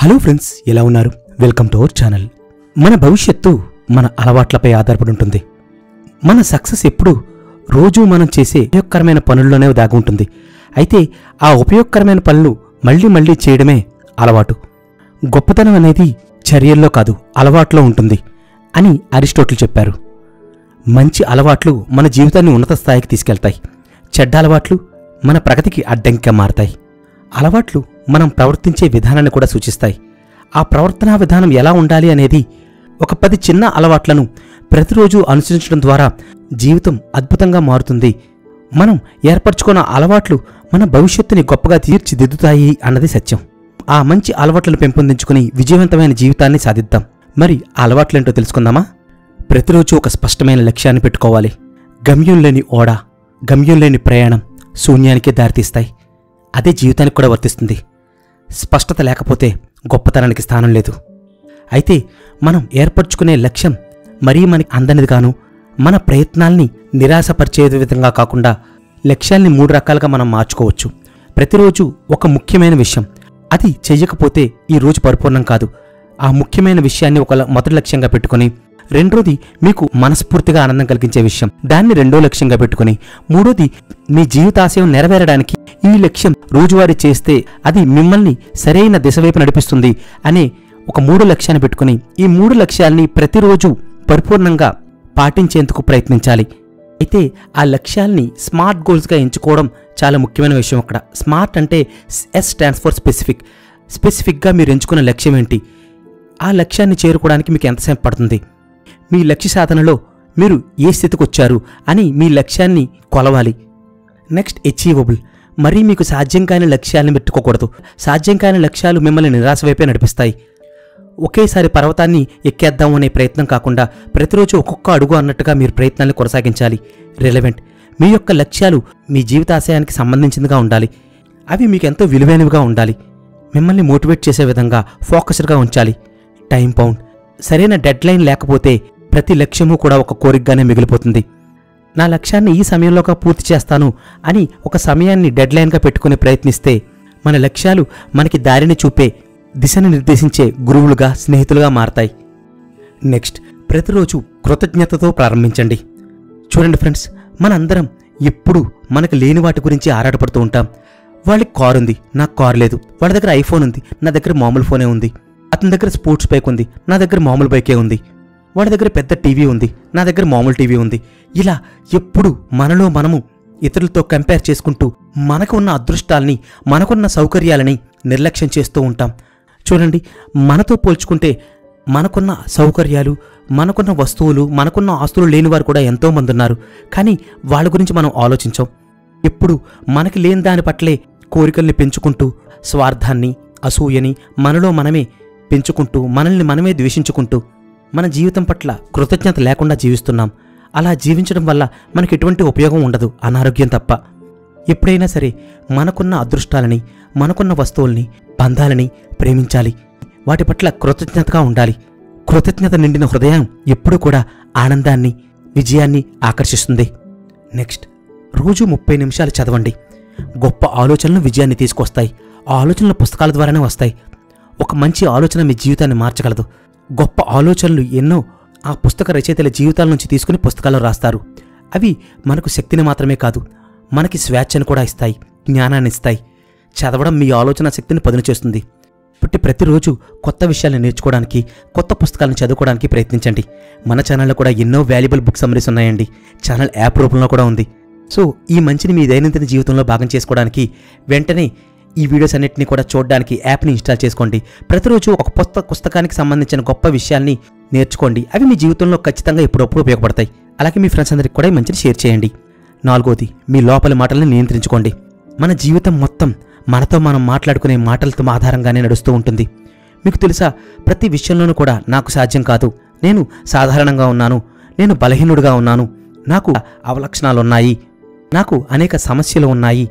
Hello friends, ఎలా ఉన్నారు? Welcome to our channel. మన భవిష్యత్తు మన అలవాట్లపై ఆధారపడి ఉంటుంది. మన సక్సెస్ ఎప్పుడు రోజూ మనం చేసే ఉపయోగకరమైన పనుల్లోనే దాగి ఉంటుంది. అయితే ఆ ఉపయోగకరమైన పనులు మళ్ళీ చేయడమే అలవాటు. గొప్పతనం అనేది చర్యల్లో కాదు, అలవాట్లో ఉంటుంది అని అరిస్టాటిల్ చెప్పారు. మంచి అలవాట్లు మన జీవితాన్ని ఉన్నత స్థాయికి తీసుకెళ్తాయి. చెడ్డ అలవాట్లు మన ప్రగతికి అడ్డంకిగా మారతాయి. అలవాట్లు మనం ప్రవర్తించే విధానాన్ని కూడా సూచిస్తాయి. ఆ ప్రవర్తనా విధానం ఎలా ఉండాలి అనేది ఒక 10 చిన్న అలవాట్లను ప్రతిరోజు అనుసరించడం ద్వారా జీవితం అద్భుతంగా మారుతుంది. మనం ఏర్పరచుకున్న అలవాట్లు మన భవిష్యత్తుని గొప్పగా తీర్చిదిద్దుతాయి అన్నది సత్యం. ఆ మంచి అలవాట్లను పెంపొందించుకుని విజయవంతమైన జీవితాన్ని సాధిద్దాం. మరి ఆ అలవాట్లేంటో తెలుసుకుందామా? ప్రతిరోజు ఒక స్పష్టమైన లక్ష్యాన్ని పెట్టుకోవాలి. గమ్యం లేని ఓడ, గమ్యం లేని ప్రయాణం శూన్యానికే దారితీస్తాయి. అదే జీవితానికి కూడా వర్తిస్తుంది. స్పష్టత లేకపోతే గొప్పతనానికి స్థానం లేదు. అయితే మనం ఏర్పరచుకునే లక్ష్యం మరీ మనకి అందనిదిగాను, మన ప్రయత్నాల్ని నిరాశపరిచే విధంగా కాకుండా లక్ష్యాల్ని 3 రకాలుగా మనం మార్చుకోవచ్చు. ప్రతిరోజు ఒక ముఖ్యమైన విషయం, అది చెయ్యకపోతే ఈ రోజు పరిపూర్ణం కాదు. ఆ ముఖ్యమైన విషయాన్ని ఒక మొదటి లక్ష్యంగా పెట్టుకుని, రెండోది మీకు మనస్ఫూర్తిగా ఆనందం కలిగించే విషయం, దాన్ని రెండో లక్ష్యంగా పెట్టుకుని, మూడోది మీ జీవితాశయం నెరవేరడానికి ఈ లక్ష్యం రోజువారీ చేస్తే అది మిమ్మల్ని సరైన దిశవైపు నడిపిస్తుంది అనే ఒక 3 లక్ష్యాన్ని పెట్టుకుని, ఈ 3 లక్ష్యాల్ని ప్రతిరోజు పరిపూర్ణంగా పాటించేందుకు ప్రయత్నించాలి. అయితే ఆ లక్ష్యాల్ని స్మార్ట్ గోల్స్గా ఎంచుకోవడం చాలా ముఖ్యమైన విషయం. అక్కడ స్మార్ట్ అంటే ఎస్ స్టాండ్స్ ఫర్ స్పెసిఫిక్. స్పెసిఫిక్గా మీరు ఎంచుకున్న లక్ష్యం ఏంటి? ఆ లక్ష్యాన్ని చేరుకోవడానికి మీకు ఎంతసేపు పడుతుంది? మీ లక్ష్య సాధనలో మీరు ఏ స్థితికి వచ్చారు అని మీ లక్ష్యాన్ని కొలవాలి. Next achievable. మరీ మీకు సాధ్యం కాని లక్ష్యాలను పెట్టుకోకూడదు. సాధ్యం కాని లక్ష్యాలు మిమ్మల్ని నిరాశ వైపే నడిపిస్తాయి. ఒకేసారి పర్వతాన్ని ఎక్కేద్దాం అనే ప్రయత్నం కాకుండా ప్రతిరోజు ఒక్కొక్క అడుగు అన్నట్టుగా మీరు ప్రయత్నాన్ని కొనసాగించాలి. రిలవెంట్. మీ యొక్క లక్ష్యాలు మీ జీవితాశయానికి సంబంధించిందిగా ఉండాలి. అవి మీకు ఎంతో విలువైనవిగా ఉండాలి. మిమ్మల్ని మోటివేట్ చేసే విధంగా ఫోకస్డ్గా ఉంచాలి. Time bound. సరైన డెడ్ లైన్ లేకపోతే ప్రతి లక్ష్యము కూడా ఒక కోరికగానే మిగిలిపోతుంది. నా లక్ష్యాన్ని ఈ సమయంలోగా పూర్తి చేస్తాను అని ఒక సమయాన్ని డెడ్ లైన్గా పెట్టుకుని ప్రయత్నిస్తే మన లక్ష్యాలు మనకి దారిని చూపే, దిశని నిర్దేశించే గురువులుగా, స్నేహితులుగా మారతాయి. నెక్స్ట్, ప్రతిరోజు కృతజ్ఞతతో ప్రారంభించండి. చూడండి ఫ్రెండ్స్, మనందరం ఎప్పుడు మనకు లేని వాటి గురించి ఆరాటపడుతూ ఉంటాం. వాళ్ళకి కారు ఉంది, నాకు కారు లేదు. వాళ్ళ దగ్గర ఐఫోన్ ఉంది, నా దగ్గర మామూలు ఫోనే ఉంది. అతని దగ్గర స్పోర్ట్స్ బైక్ ఉంది, నా దగ్గర మామూలు బైకే ఉంది. వాడి దగ్గర పెద్ద టీవీ ఉంది, నా దగ్గర మామూలు టీవీ ఉంది. ఇలా ఎప్పుడు మనలో మనము ఇతరులతో కంపేర్ చేసుకుంటూ మనకు ఉన్న అదృష్టాల్ని, మనకున్న సౌకర్యాలని నిర్లక్ష్యం చేస్తూ ఉంటాం. చూడండి, మనతో పోల్చుకుంటే మనకున్న సౌకర్యాలు, మనకున్న వస్తువులు, మనకున్న ఆస్తులు లేనివారు కూడా ఎంతోమంది ఉన్నారు. కానీ వాళ్ళ గురించి మనం ఆలోచించాం. ఎప్పుడు మనకి లేని దాని పట్లే కోరికల్ని పెంచుకుంటూ, స్వార్థాన్ని, అసూయని మనలో మనమే పెంచుకుంటూ, మనల్ని మనమే ద్వేషించుకుంటూ మన జీవితం పట్ల కృతజ్ఞత లేకుండా జీవిస్తున్నాం. అలా జీవించడం వల్ల మనకి ఎటువంటి ఉపయోగం ఉండదు, అనారోగ్యం తప్ప. ఎప్పుడైనా సరే మనకున్న అదృష్టాలని, మనకున్న వస్తువుల్ని, బంధాలని ప్రేమించాలి. వాటి పట్ల కృతజ్ఞతగా ఉండాలి. కృతజ్ఞత నిండిన హృదయం ఎప్పుడూ కూడా ఆనందాన్ని, విజయాన్ని ఆకర్షిస్తుంది. నెక్స్ట్, రోజు 30 నిమిషాలు చదవండి. గొప్ప ఆలోచనలు విజయాన్ని తీసుకొస్తాయి. ఆ ఆలోచనలు పుస్తకాల ద్వారానే వస్తాయి. ఒక మంచి ఆలోచన మీ జీవితాన్ని మార్చగలదు. గొప్ప ఆలోచనలు ఎన్నో ఆ పుస్తక రచయితల జీవితాల నుంచి తీసుకుని పుస్తకాల్లో రాస్తారు. అవి మనకు శక్తిని మాత్రమే కాదు, మనకి స్వేచ్ఛను కూడా ఇస్తాయి, జ్ఞానాన్ని ఇస్తాయి. చదవడం మీ ఆలోచన శక్తిని పదును చేస్తుంది. కాబట్టి ప్రతిరోజు కొత్త విషయాలను నేర్చుకోవడానికి, కొత్త పుస్తకాలను చదువుకోవడానికి ప్రయత్నించండి. మన ఛానల్లో కూడా ఎన్నో వాల్యుబుల్ బుక్ సమ్మరీస్ ఉన్నాయండి. ఛానల్ యాప్ రూపంలో కూడా ఉంది. సో ఈ మంచిని మీ దైనందిన జీవితంలో భాగం చేసుకోవడానికి వెంటనే ఈ వీడియోస్ అన్నింటినీ కూడా చూడడానికి యాప్ని ఇన్స్టాల్ చేసుకోండి. ప్రతిరోజు ఒక పుస్తకానికి సంబంధించిన గొప్ప విషయాల్ని నేర్చుకోండి. అవి మీ జీవితంలో ఖచ్చితంగా ఎప్పుడప్పుడు ఉపయోగపడతాయి. అలాగే మీ ఫ్రెండ్స్ అందరికీ కూడా ఈ మంచిని షేర్ చేయండి. 4వది, మీ లోపలి మాటల్ని నియంత్రించుకోండి. మన జీవితం మొత్తం మనతో మనం మాట్లాడుకునే మాటలతో ఆధారంగానే నడుస్తూ ఉంటుంది. మీకు తెలుసా, ప్రతి విషయంలోనూ కూడా నాకు సాధ్యం కాదు, నేను సాధారణంగా ఉన్నాను, నేను బలహీనుడిగా ఉన్నాను, నాకు అవలక్షణాలున్నాయి, నాకు అనేక సమస్యలు ఉన్నాయి,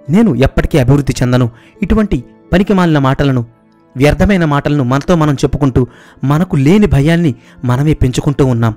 నేను ఎప్పటికీ అభివృద్ధి చెందను, ఇటువంటి పనికిమాలిన మాటలను, వ్యర్థమైన మాటలను మనతో మనం చెప్పుకుంటూ మనకు లేని భయాన్ని మనమే పెంచుకుంటూ ఉన్నాం.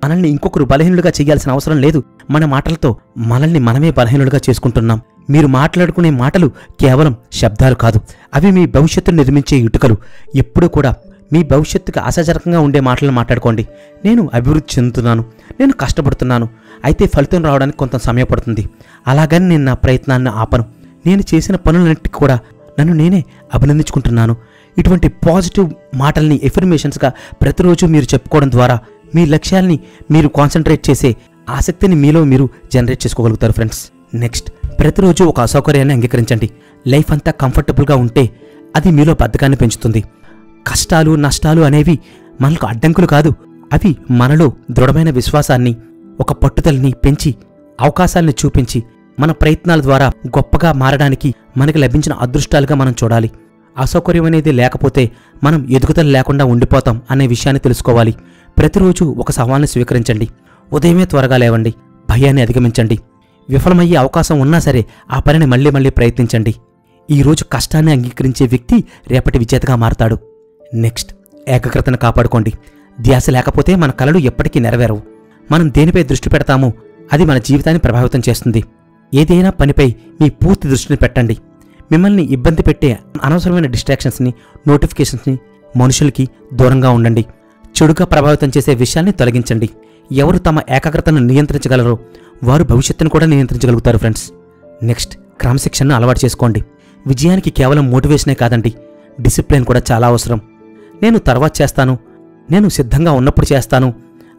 మనల్ని ఇంకొకరు బలహీనులుగా చేయాల్సిన అవసరం లేదు. మన మాటలతో మనల్ని మనమే బలహీనులుగా చేసుకుంటున్నాం. మీరు మాట్లాడుకునే మాటలు కేవలం శబ్దాలు కాదు, అవి మీ భవిష్యత్తును నిర్మించే ఇటుకలు. ఎప్పుడూ కూడా మీ భవిష్యత్తుకు ఆశాజనకంగా ఉండే మాటలను మాట్లాడుకోండి. నేను అభివృద్ధి చెందుతున్నాను, నేను కష్టపడుతున్నాను, అయితే ఫలితం రావడానికి కొంత సమయం పడుతుంది. అలాగని నేను నా ప్రయత్నాన్ని ఆపను. నేను చేసిన పనులన్నిటికీ కూడా నన్ను నేనే అభినందించుకుంటున్నాను. ఇటువంటి పాజిటివ్ మాటల్ని ఎఫర్మేషన్స్గా ప్రతిరోజు మీరు చెప్పుకోవడం ద్వారా మీ లక్ష్యాల్ని మీరు కాన్సన్ట్రేట్ చేసే ఆసక్తిని మీలో మీరు జనరేట్ చేసుకోగలుగుతారు ఫ్రెండ్స్. నెక్స్ట్, ప్రతిరోజు ఒక అసౌకర్యాన్ని అంగీకరించండి. లైఫ్ అంతా కంఫర్టబుల్గా ఉంటే అది మీలో బద్ధకాన్ని పెంచుతుంది. కష్టాలు నష్టాలు అనేవి మనకు అడ్డంకులు కాదు, అవి మనలో దృఢమైన విశ్వాసాన్ని, ఒక పట్టుదలని పెంచి అవకాశాలను చూపించి మన ప్రయత్నాల ద్వారా గొప్పగా మారడానికి మనకి లభించిన అదృష్టాలుగా మనం చూడాలి. అసౌకర్యం అనేది లేకపోతే మనం ఎదుగుదల లేకుండా ఉండిపోతాం అనే విషయాన్ని తెలుసుకోవాలి. ప్రతిరోజు ఒక సవాల్ని స్వీకరించండి. ఉదయమే త్వరగా లేవండి. భయాన్ని అధిగమించండి. విఫలమయ్యే అవకాశం ఉన్నా సరే ఆ పనిని మళ్ళీ మళ్ళీ ప్రయత్నించండి. ఈరోజు కష్టాన్ని అంగీకరించే వ్యక్తి రేపటి విజేతగా మారతాడు. నెక్స్ట్, ఏకాగ్రతను కాపాడుకోండి. ధ్యాస లేకపోతే మన కలలు ఎప్పటికీ నెరవేరవు. మనం దేనిపై దృష్టి పెడతామో అది మన జీవితాన్ని ప్రభావితం చేస్తుంది. ఏదైనా పనిపై మీ పూర్తి దృష్టిని పెట్టండి. మిమ్మల్ని ఇబ్బంది పెట్టే అనవసరమైన డిస్ట్రాక్షన్స్ని, నోటిఫికేషన్స్ని, మనుషులకి దూరంగా ఉండండి. చెడుగా ప్రభావితం చేసే విషయాల్ని తొలగించండి. ఎవరు తమ ఏకాగ్రతను నియంత్రించగలరో వారు భవిష్యత్తును కూడా నియంత్రించగలుగుతారు ఫ్రెండ్స్. నెక్స్ట్, క్రమశిక్షణను అలవాటు చేసుకోండి. విజయానికి కేవలం మోటివేషనే కాదండి, డిసిప్లిన్ కూడా చాలా అవసరం. నేను తర్వాత చేస్తాను, నేను సిద్ధంగా ఉన్నప్పుడు చేస్తాను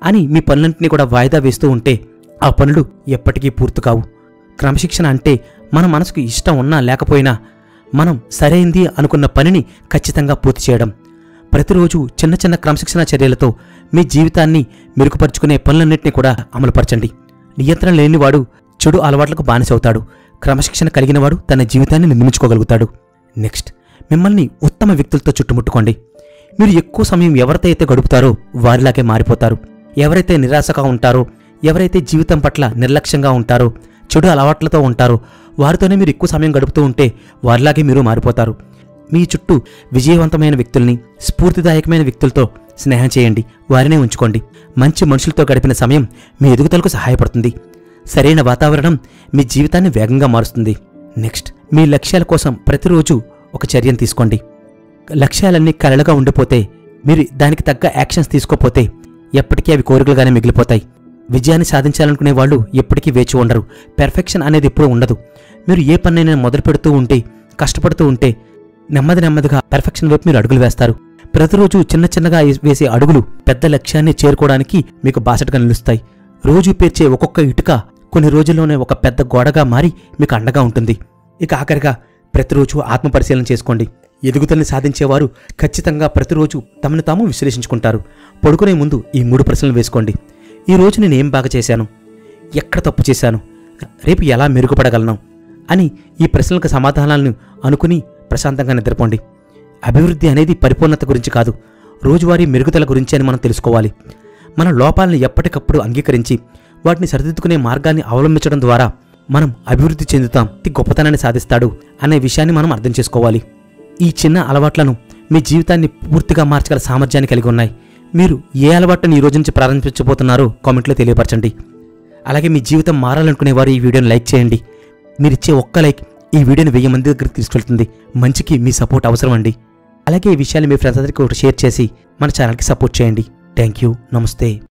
అని మీ పనులన్నింటినీ కూడా వాయిదా వేస్తూ ఉంటే ఆ పనులు ఎప్పటికీ పూర్తి కావు. క్రమశిక్షణ అంటే మన మనసుకు ఇష్టం ఉన్నా లేకపోయినా మనం సరైంది అనుకున్న పనిని ఖచ్చితంగా పూర్తి చేయడం. ప్రతిరోజు చిన్న చిన్న క్రమశిక్షణ చర్యలతో మీ జీవితాన్ని మెరుగుపరుచుకునే పనులన్నింటినీ కూడా అమలుపరచండి. నియంత్రణ లేనివాడు చెడు అలవాట్లకు బానిసవుతాడు. క్రమశిక్షణ కలిగినవాడు తన జీవితాన్ని నిర్మించుకోగలుగుతాడు. నెక్స్ట్, మిమ్మల్ని ఉత్తమ వ్యక్తులతో చుట్టుముట్టుకోండి. మీరు ఎక్కువ సమయం ఎవరితో అయితే గడుపుతారో వారిలాగే మారిపోతారు. ఎవరైతే నిరాశగా ఉంటారో, ఎవరైతే జీవితం పట్ల నిర్లక్ష్యంగా ఉంటారో, చెడు అలవాట్లతో ఉంటారో వారితోనే మీరు ఎక్కువ సమయం గడుపుతూ ఉంటే వారిలాగే మీరు మారిపోతారు. మీ చుట్టూ విజయవంతమైన వ్యక్తుల్ని, స్ఫూర్తిదాయకమైన వ్యక్తులతో స్నేహం చేయండి. వారినే ఉంచుకోండి. మంచి మనుషులతో గడిపిన సమయం మీ ఎదుగుదలకు సహాయపడుతుంది. సరైన వాతావరణం మీ జీవితాన్ని వేగంగా మారుస్తుంది. నెక్స్ట్, మీ లక్ష్యాల కోసం ప్రతిరోజు ఒక చర్యను తీసుకోండి. లక్ష్యాలన్నీ కలలుగా ఉండిపోతే, మీరు దానికి తగ్గ యాక్షన్స్ తీసుకోపోతే ఎప్పటికీ అవి కోరికలుగానే మిగిలిపోతాయి. విజయాన్ని సాధించాలనుకునే వాళ్ళు ఎప్పటికీ వేచి ఉండరు. పెర్ఫెక్షన్ అనేది ఎప్పుడూ ఉండదు. మీరు ఏ పన్నైనా మొదలు పెడుతూ ఉంటే, కష్టపడుతూ ఉంటే నెమ్మదిగా పెర్ఫెక్షన్ వైపు మీరు అడుగులు వేస్తారు. ప్రతిరోజు చిన్న చిన్నగా వేసే అడుగులు పెద్ద లక్ష్యాన్ని చేరుకోవడానికి మీకు బాసటగా నిలుస్తాయి. రోజు పేర్చే ఒక్కొక్క ఇటుక కొన్ని రోజుల్లోనే ఒక పెద్ద గోడగా మారి మీకు అండగా ఉంటుంది. ఇక ఆఖరిగా ప్రతిరోజు ఆత్మపరిశీలన చేసుకోండి. ఎదుగుదలని సాధించేవారు ఖచ్చితంగా ప్రతిరోజు తమను తాము విశ్లేషించుకుంటారు. పడుకునే ముందు ఈ 3 ప్రశ్నలు వేసుకోండి. ఈ రోజు నేను ఏం బాగా చేశాను, ఎక్కడ తప్పు చేశాను, రేపు ఎలా మెరుగుపడగలను అని ఈ ప్రశ్నలకు సమాధానాలను అనుకుని ప్రశాంతంగా నిద్రపోండి. అభివృద్ధి అనేది పరిపూర్ణత గురించి కాదు, రోజువారీ మెరుగుదల గురించి అని మనం తెలుసుకోవాలి. మన లోపాలను ఎప్పటికప్పుడు అంగీకరించి వాటిని సరిదిద్దుకునే మార్గాన్ని అవలంబించడం ద్వారా మనం అభివృద్ధి చెందుతాం. గొప్పతనాన్ని సాధిస్తాడు అనే విషయాన్ని మనం అర్థం చేసుకోవాలి. ఈ చిన్న అలవాట్లను మీ జీవితాన్ని పూర్తిగా మార్చగల సామర్థ్యాన్ని కలిగి ఉన్నాయి. మీరు ఏ అలవాటును ఈ రోజు నుంచి ప్రారంభించబోతున్నారో కామెంట్లో తెలియపరచండి. అలాగే మీ జీవితం మారాలనుకునేవారు ఈ వీడియోని లైక్ చేయండి. మీరిచ్చే ఒక్క లైక్ ఈ వీడియోని 1000 మంది దగ్గరికి తీసుకెళ్తుంది. మంచికి మీ సపోర్ట్ అవసరం అండి. అలాగే ఈ విషయాన్ని మీ ఫ్రెండ్స్ అందరికీ షేర్ చేసి మన ఛానల్కి సపోర్ట్ చేయండి. Thank you. నమస్తే.